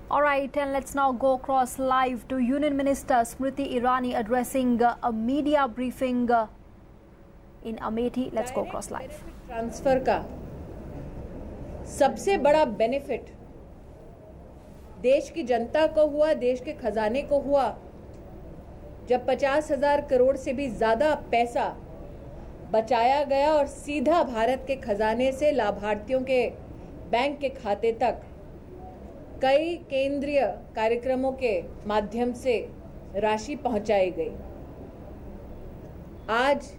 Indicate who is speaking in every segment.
Speaker 1: All right, and let's now go across live to Union Minister Smriti Irani addressing a media briefing in Amethi. Let's go across live.
Speaker 2: Transfer का सबसे बड़ा benefit देश की जनता को हुआ, देश के खजाने को हुआ, जब 50,000 करोड़ से भी ज्यादा पैसा बचाया गया और सीधा भारत के खजाने से लाभार्थियों के बैंक के खाते तक कई केंद्रीय कार्यक्रमों के माध्यम से राशि पहुंचाई गई। आज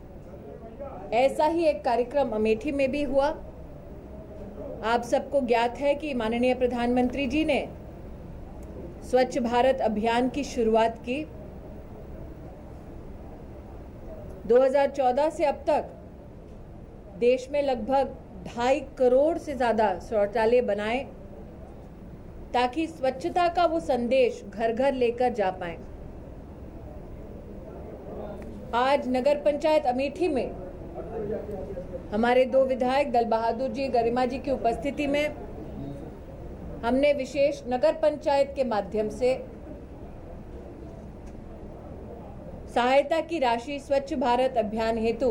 Speaker 2: ऐसा ही एक कार्यक्रम अमेठी में भी हुआ। आप सबको ज्ञात है कि माननीय प्रधानमंत्री जी ने स्वच्छ भारत अभियान की शुरुआत की। 2014 से अब तक देश में लगभग 2.5 करोड़ से ज्यादा शौचालय बनाए ताकि स्वच्छता का वो संदेश घर घर लेकर जा पाए। आज नगर पंचायत अमेठी में हमारे 2 विधायक दल बहादुर जी, गरिमा जी की उपस्थिति में हमने विशेष नगर पंचायत के माध्यम से सहायता की राशि स्वच्छ भारत अभियान हेतु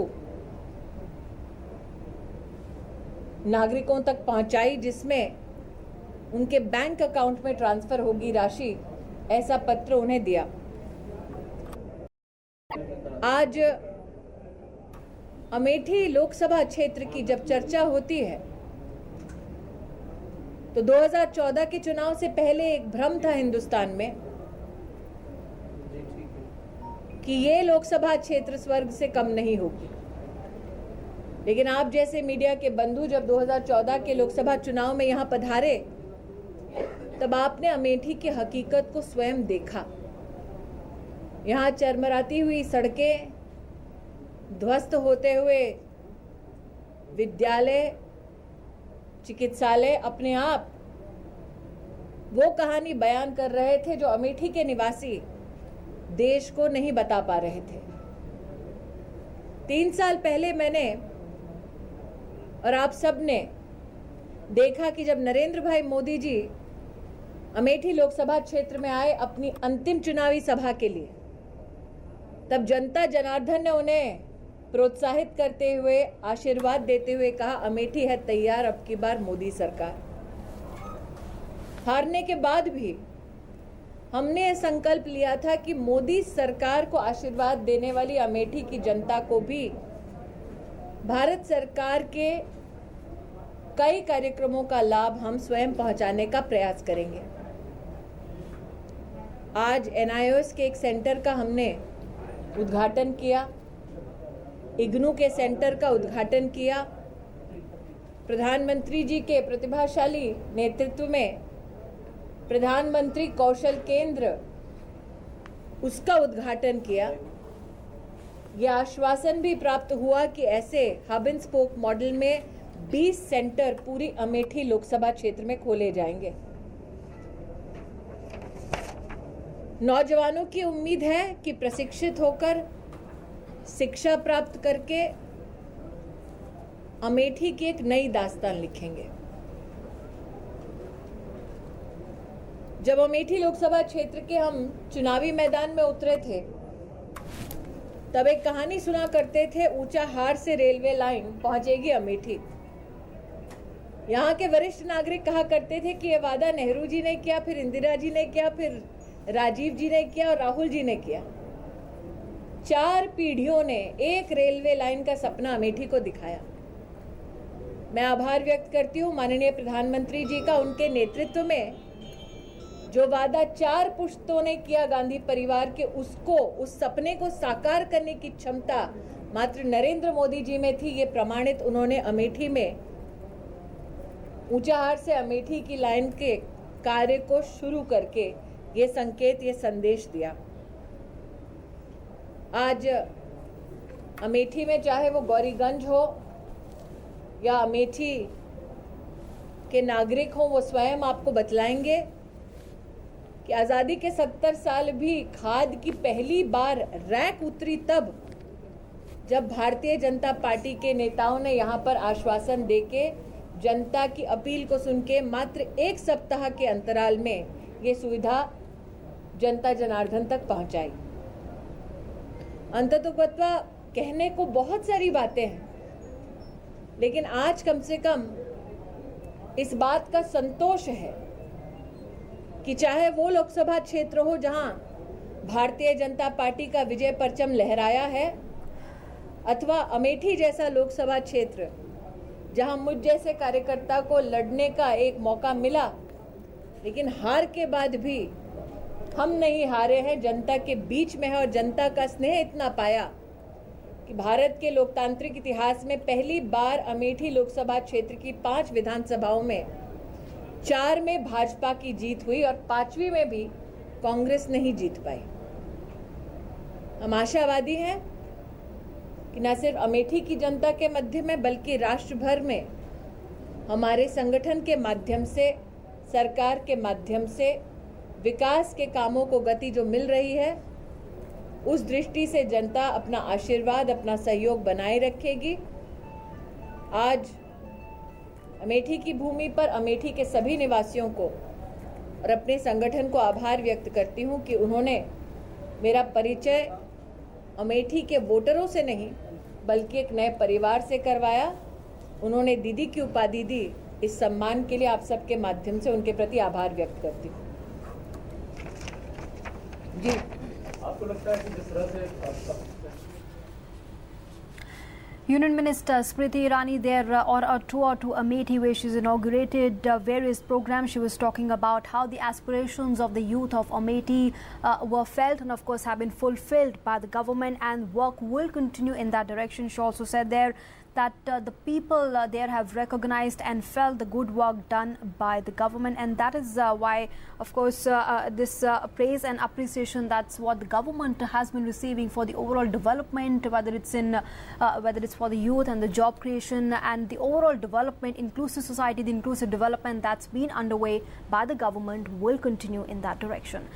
Speaker 2: नागरिकों तक पहुंचाई, जिसमें उनके बैंक अकाउंट में ट्रांसफर होगी राशि, ऐसा पत्र उन्हें दिया। आज अमेठी लोकसभा क्षेत्र की जब चर्चा होती है तो 2014 के चुनाव से पहले एक भ्रम था हिंदुस्तान में कि ये लोकसभा क्षेत्र स्वर्ग से कम नहीं होगी। लेकिन आप जैसे मीडिया के बंधु जब 2014 के लोकसभा चुनाव में यहां पधारे तब आपने अमेठी की हकीकत को स्वयं देखा। यहां चरमराती हुई सड़कें, ध्वस्त होते हुए विद्यालय, चिकित्सालय अपने आप वो कहानी बयान कर रहे थे जो अमेठी के निवासी देश को नहीं बता पा रहे थे। 3 साल पहले मैंने और आप सब ने देखा कि जब नरेंद्र भाई मोदी जी अमेठी लोकसभा क्षेत्र में आए अपनी अंतिम चुनावी सभा के लिए, तब जनता जनार्दन ने उन्हें प्रोत्साहित करते हुए, आशीर्वाद देते हुए कहा, अमेठी है तैयार, अब की बार मोदी सरकार। हारने के बाद भी हमने यह संकल्प लिया था कि मोदी सरकार को आशीर्वाद देने वाली अमेठी की जनता को भी भारत सरकार के कई कार्यक्रमों का लाभ हम स्वयं पहुंचाने का प्रयास करेंगे। आज NIOS के एक सेंटर का हमने उद्घाटन किया, इग्नू के सेंटर का उद्घाटन किया। प्रधानमंत्री जी के प्रतिभाशाली नेतृत्व में प्रधानमंत्री कौशल केंद्र, उसका उद्घाटन किया। यह आश्वासन भी प्राप्त हुआ कि ऐसे हब एंड स्पोक मॉडल में 20 सेंटर पूरी अमेठी लोकसभा क्षेत्र में खोले जाएंगे। नौजवानों की उम्मीद है कि प्रशिक्षित होकर शिक्षा प्राप्त करके अमेठी की एक नई दास्तान लिखेंगे। जब अमेठी लोकसभा क्षेत्र के हम चुनावी मैदान में उतरे थे तब एक कहानी सुना करते थे, ऊंचाहार से रेलवे लाइन पहुंचेगी अमेठी। यहाँ के वरिष्ठ नागरिक कहा करते थे कि यह वादा नेहरू जी ने किया, फिर इंदिरा जी ने किया, फिर राजीव जी ने किया और राहुल जी ने किया। 4 पीढ़ियों ने एक रेलवे लाइन का सपना अमेठी को दिखाया। मैं आभार व्यक्त करती हूँ माननीय प्रधानमंत्री जी का, उनके नेतृत्व में जो वादा 4 पुश्तों ने किया गांधी परिवार के, उसको, उस सपने को साकार करने की क्षमता मात्र नरेंद्र मोदी जी में थी। ये प्रमाणित उन्होंने अमेठी में ऊंचाहार से अमेठी की लाइन के कार्य को शुरू करके ये संकेत, ये संदेश दिया। आज अमेठी में चाहे वो गौरीगंज हो या अमेठी के नागरिक हो, वो स्वयं आपको बतलाएंगे कि आज़ादी के 70 साल भी खाद की पहली बार रैक उतरी तब जब भारतीय जनता पार्टी के नेताओं ने यहाँ पर आश्वासन देके जनता की अपील को सुन के मात्र 1 सप्ताह के अंतराल में ये सुविधा जनता जनार्दन तक पहुंचाई। अंततोगत्वा कहने को बहुत सारी बातें हैं, लेकिन आज कम से कम इस बात का संतोष है कि चाहे वो लोकसभा क्षेत्र हो जहां भारतीय जनता पार्टी का विजय परचम लहराया है, अथवा अमेठी जैसा लोकसभा क्षेत्र जहां मुझ जैसे कार्यकर्ता को लड़ने का एक मौका मिला, लेकिन हार के बाद भी हम नहीं हारे हैं, जनता के बीच में है और जनता का स्नेह इतना पाया कि भारत के लोकतांत्रिक इतिहास में पहली बार अमेठी लोकसभा क्षेत्र की 5 विधानसभाओं में 4 में भाजपा की जीत हुई और 5वीं में भी कांग्रेस नहीं जीत पाई। हम आशावादी हैं कि न सिर्फ अमेठी की जनता के मध्य में बल्कि राष्ट्र भर में हमारे संगठन के माध्यम से, सरकार के माध्यम से विकास के कामों को गति जो मिल रही है, उस दृष्टि से जनता अपना आशीर्वाद, अपना सहयोग बनाए रखेगी। आज अमेठी की भूमि पर अमेठी के सभी निवासियों को और अपने संगठन को आभार व्यक्त करती हूं कि उन्होंने मेरा परिचय अमेठी के वोटरों से नहीं बल्कि एक नए परिवार से करवाया। उन्होंने दीदी की उपाधि दी। इस सम्मान के लिए आप सबके माध्यम से उनके प्रति आभार व्यक्त करती हूँ। जी,
Speaker 3: आपको लगता है कि जिस तरह से
Speaker 1: Union Minister Smriti Irani there on a tour to Amethi where she's inaugurated various programs. She was talking about how the aspirations of the youth of Amethi were felt and of course have been fulfilled by the government, and work will continue in that direction. She also said there that the people there have recognized and felt the good work done by the government, and that is why of course this praise and appreciation, that's what the government has been receiving for the overall development, whether it's for the youth and the job creation and the overall development, inclusive society, the inclusive development that's been underway by the government will continue in that direction.